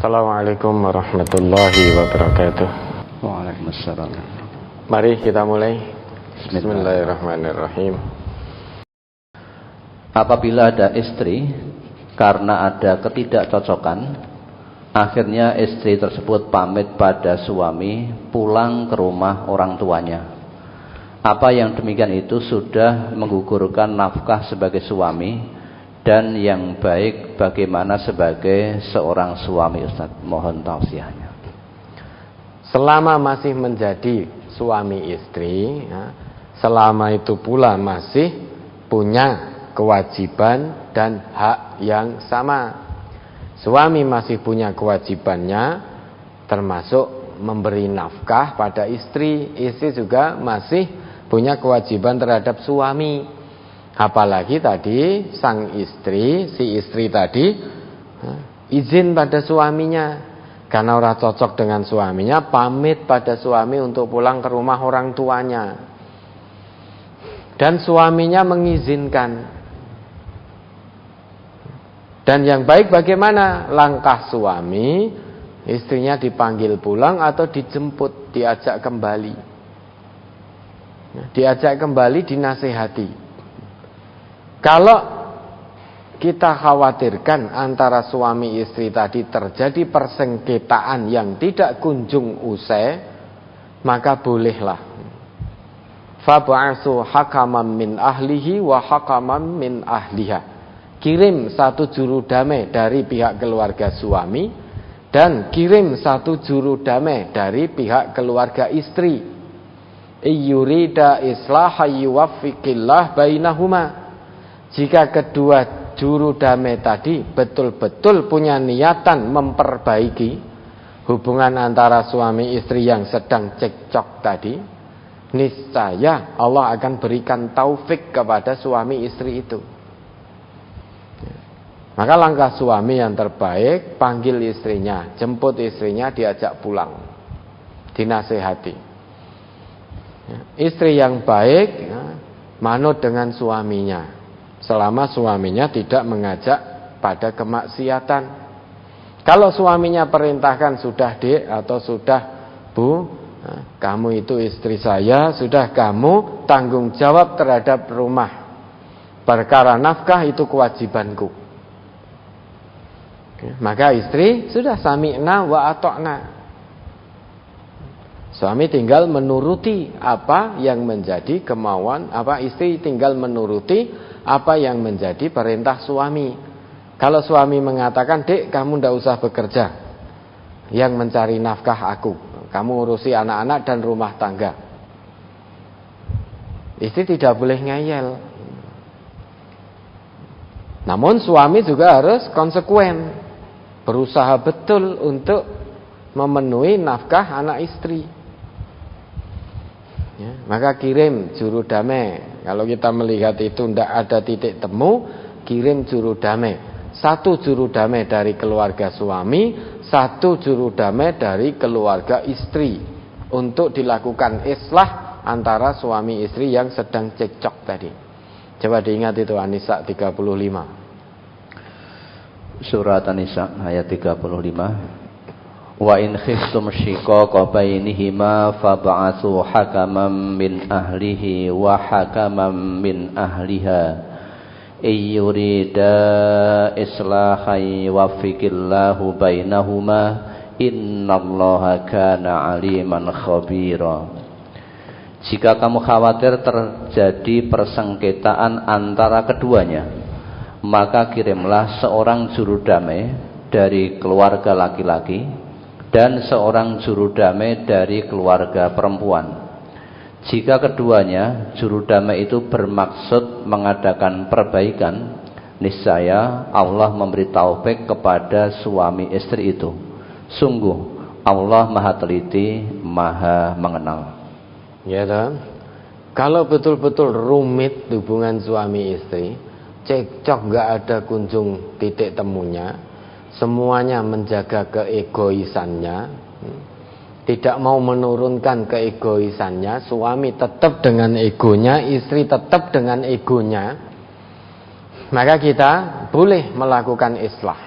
Assalamualaikum warahmatullahi wabarakatuh. Waalaikumsalam. Mari kita mulai. Bismillahirrahmanirrahim. Apabila ada istri karena ada ketidakcocokan, akhirnya istri tersebut pamit pada suami pulang ke rumah orang tuanya. Apa yang demikian itu sudah menggugurkan nafkah sebagai suami, dan yang baik bagaimana sebagai seorang suami, Ustaz? Mohon tausiahnya. Selama masih menjadi suami istri, selama itu pula masih punya kewajiban dan hak yang sama. Suami masih punya kewajibannya, termasuk memberi nafkah pada istri. Istri juga masih punya kewajiban terhadap suami. Apalagi tadi sang istri, si istri tadi izin pada suaminya, karena orang cocok dengan suaminya, pamit pada suami untuk pulang ke rumah orang tuanya, dan suaminya mengizinkan. Dan yang baik bagaimana langkah suami? Istrinya dipanggil pulang atau dijemput, diajak kembali. Diajak kembali, dinasihati. Kalau kita khawatirkan antara suami istri tadi terjadi persengketaan yang tidak kunjung usai, maka bolehlah fab'asu hakaman min ahlihi wa hakaman min ahliha. Kirim satu juru damai dari pihak keluarga suami, dan kirim satu juru damai dari pihak keluarga istri. Iyurida islaha yuwaffiqillah bainahuma. Jika kedua juru damai tadi betul-betul punya niatan memperbaiki hubungan antara suami istri yang sedang cekcok tadi, niscaya Allah akan berikan taufik kepada suami istri itu. Maka langkah suami yang terbaik, panggil istrinya, jemput istrinya, diajak pulang, dinasehati. Istri yang baik manut dengan suaminya, selama suaminya tidak mengajak pada kemaksiatan. Kalau suaminya perintahkan, sudah Dek atau sudah Bu, kamu itu istri saya, sudah kamu tanggung jawab terhadap rumah. Perkara nafkah itu kewajibanku. Maka istri sudah sami'na wa ata'na. Suami tinggal menuruti apa yang menjadi kemauan, istri tinggal menuruti apa yang menjadi perintah suami. Kalau suami mengatakan, Dek kamu tidak usah bekerja, yang mencari nafkah aku, kamu urusi anak-anak dan rumah tangga, istri tidak boleh ngeyel. Namun suami juga harus konsekuen, berusaha betul untuk memenuhi nafkah anak istri. Maka kirim juru damai. Kalau kita melihat itu tidak ada titik temu, kirim juru damai. Satu juru damai dari keluarga suami, satu juru damai dari keluarga istri, untuk dilakukan islah antara suami istri yang sedang cekcok tadi. Coba diingat itu An-Nisa 35. Surat An-Nisa ayat 35. Wa in khiftum shiqaqa bainihima fab'atsu hakaman min ahlihi wa hakaman min ahliha ayyurida islahan yuwaffiqillahu bainahuma innallaha kana aliman khabira. Jika kamu khawatir terjadi persengketaan antara keduanya, maka kirimlah seorang juru damai dari keluarga laki-laki dan seorang juru damai dari keluarga perempuan. Jika keduanya juru damai itu bermaksud mengadakan perbaikan, niscaya Allah memberi taufik kepada suami istri itu. Sungguh Allah Maha Teliti, Maha Mengenal. Ya kan? Kalau betul-betul rumit hubungan suami istri, cekcok nggak ada kunjung titik temunya, semuanya menjaga keegoisannya, tidak mau menurunkan keegoisannya, suami tetap dengan egonya, istri tetap dengan egonya, maka kita boleh melakukan islah.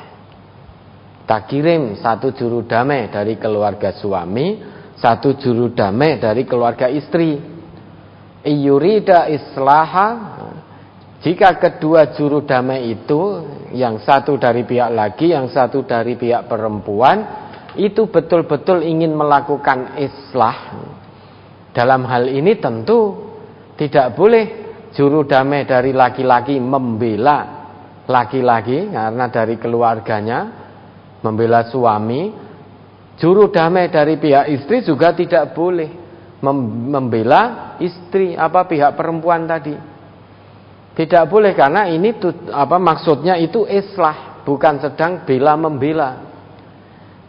kita kirim satu juru damai dari keluarga suami, satu juru damai dari keluarga istri. Iyurida islaha, jika kedua juru damai itu, yang satu dari pihak laki, yang satu dari pihak perempuan, itu betul-betul ingin melakukan islah. Dalam hal ini tentu tidak boleh juru damai dari laki-laki membela laki-laki karena dari keluarganya, membela suami. Juru damai dari pihak istri juga tidak boleh membela istri, pihak perempuan tadi. Tidak boleh, karena ini maksudnya itu islah, bukan sedang bela membela.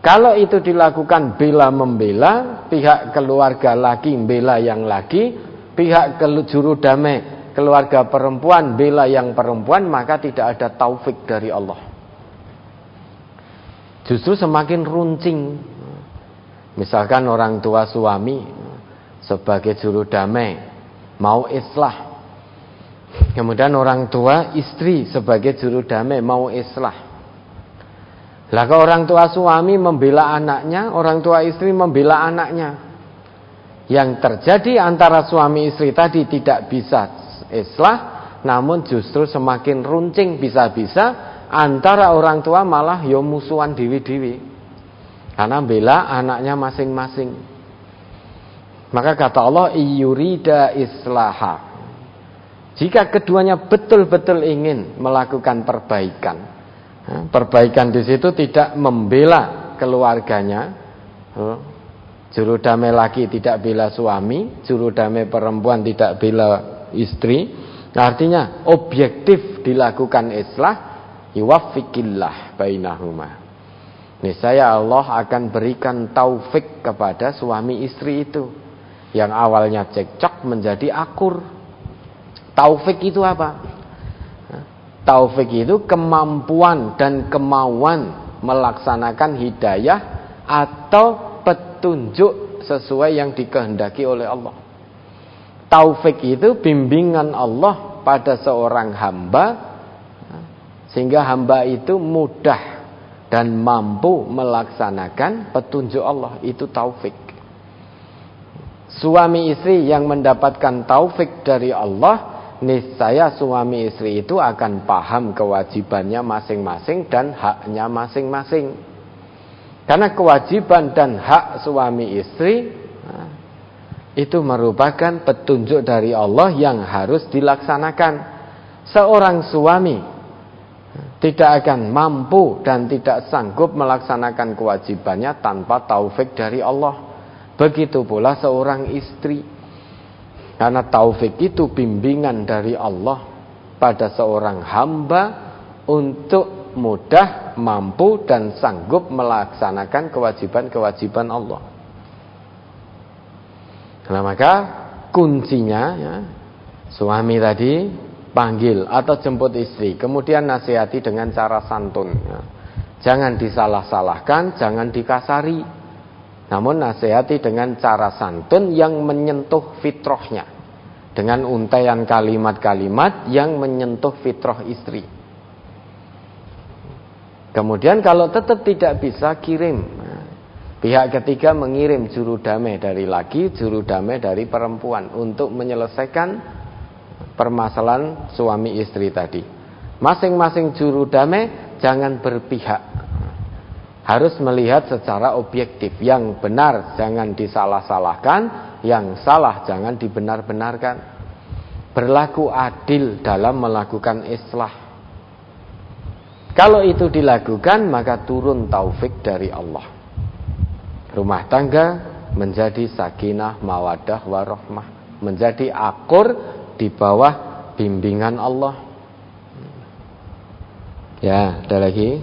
Kalau itu dilakukan bela membela, pihak keluarga laki bela yang laki, pihak juru damai keluarga perempuan bela yang perempuan, maka tidak ada taufik dari Allah. Justru semakin runcing. Misalkan orang tua suami sebagai juru damai mau islah, kemudian orang tua istri sebagai juru damai mau islah. Lah kalau orang tua suami membela anaknya, orang tua istri membela anaknya, yang terjadi antara suami istri tadi tidak bisa islah, namun justru semakin runcing, bisa-bisa antara orang tua malah musuhan dewi-dewi, karena bela anaknya masing-masing. Maka kata Allah, iyurida islaha, jika keduanya betul-betul ingin melakukan perbaikan. Perbaikan di situ tidak membela keluarganya. Juru damai laki tidak bela suami, juru damai perempuan tidak bela istri. Artinya objektif dilakukan islah, yuwaffiqillah bainahuma. Niscaya Allah akan berikan taufik kepada suami istri itu, yang awalnya cekcok menjadi akur. Taufik itu apa? Taufik itu kemampuan dan kemauan melaksanakan hidayah atau petunjuk sesuai yang dikehendaki oleh Allah. Taufik itu bimbingan Allah pada seorang hamba, sehingga hamba itu mudah dan mampu melaksanakan petunjuk Allah. Itu taufik. Suami istri yang mendapatkan taufik dari Allah, niscaya suami istri itu akan paham kewajibannya masing-masing dan haknya masing-masing. Karena kewajiban dan hak suami istri itu merupakan petunjuk dari Allah yang harus dilaksanakan. Seorang suami tidak akan mampu dan tidak sanggup melaksanakan kewajibannya tanpa taufik dari Allah. Begitu pula seorang istri. Karena taufik itu bimbingan dari Allah pada seorang hamba untuk mudah, mampu, dan sanggup melaksanakan kewajiban-kewajiban Allah. Nah, maka kuncinya suami tadi panggil atau jemput istri, kemudian nasihati dengan cara santun. Jangan disalah-salahkan, jangan dikasari. Namun nasihati dengan cara santun yang menyentuh fitrahnya, dengan untaian kalimat-kalimat yang menyentuh fitrah istri. Kemudian kalau tetap tidak bisa, kirim. Pihak ketiga mengirim juru damai dari laki, juru damai dari perempuan untuk menyelesaikan permasalahan suami istri tadi. Masing-masing juru damai jangan berpihak. Harus melihat secara objektif. Yang benar jangan disalah-salahkan, yang salah jangan dibenar-benarkan. Berlaku adil dalam melakukan islah. Kalau itu dilakukan, maka turun taufik dari Allah. Rumah tangga menjadi sakinah, mawaddah, warahmah, menjadi akur di bawah bimbingan Allah. Ya, ada lagi.